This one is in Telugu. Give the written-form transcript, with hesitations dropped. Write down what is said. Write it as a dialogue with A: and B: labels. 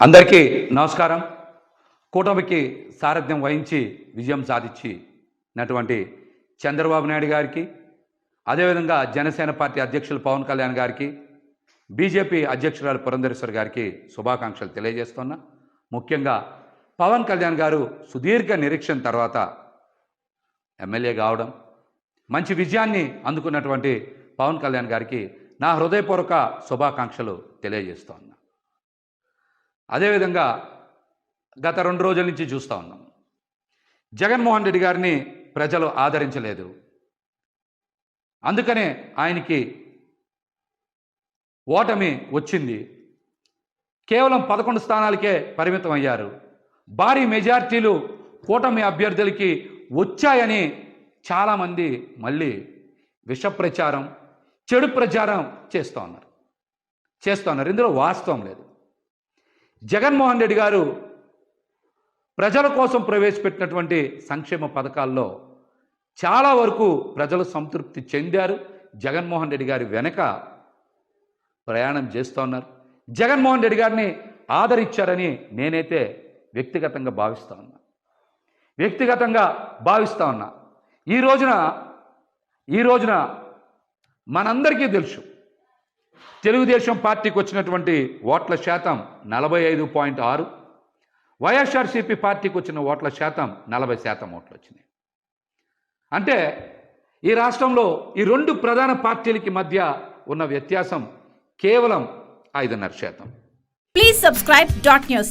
A: అందరికీ నమస్కారం. కూటమికి సారథ్యం వహించి విజయం సాధించినటువంటి చంద్రబాబు నాయుడు గారికి, అదేవిధంగా జనసేన పార్టీ అధ్యక్షులు పవన్ కళ్యాణ్ గారికి, బీజేపీ అధ్యక్షురాలు పురంధరేశ్వరి గారికి శుభాకాంక్షలు తెలియజేస్తున్నా. ముఖ్యంగా పవన్ కళ్యాణ్ గారు సుదీర్ఘ నిరీక్షణ తర్వాత ఎమ్మెల్యే కావడం, మంచి విజయాన్ని అందుకున్నటువంటి పవన్ కళ్యాణ్ గారికి నా హృదయపూర్వక శుభాకాంక్షలు తెలియజేస్తున్నా. అదేవిధంగా గత 2 రోజుల నుంచి చూస్తూ ఉన్నాం, జగన్మోహన్ రెడ్డి గారిని ప్రజలు ఆదరించలేదు. అందుకనే ఆయనకి ఓటమి వచ్చింది. కేవలం 11 స్థానాలకే పరిమితం అయ్యారు. భారీ మెజార్టీలు కూటమి అభ్యర్థులకి వచ్చాయని చాలామంది మళ్ళీ విష ప్రచారం, చెడు ప్రచారం చేస్తూ ఉన్నారు. ఇందులో వాస్తవం లేదు. జగన్మోహన్ రెడ్డి గారు ప్రజల కోసం ప్రవేశపెట్టినటువంటి సంక్షేమ పథకాల్లో చాలా వరకు ప్రజలు సంతృప్తి చెందారు. జగన్మోహన్ రెడ్డి గారి వెనక ప్రయాణం చేస్తూ ఉన్నారు. జగన్మోహన్ రెడ్డి గారిని ఆదరించారని నేనైతే వ్యక్తిగతంగా భావిస్తూ ఉన్నా. ఈ రోజున మనందరికీ తెలుసు, తెలుగుదేశం పార్టీకి వచ్చినటువంటి ఓట్ల శాతం 45.6, వైఎస్ఆర్సీపీ పార్టీకి వచ్చిన ఓట్ల శాతం 40% ఓట్లు వచ్చినాయి. అంటే ఈ రాష్ట్రంలో ఈ 2 ప్రధాన పార్టీలకి మధ్య ఉన్న వ్యత్యాసం కేవలం 5.5%.
B: Please subscribe .news.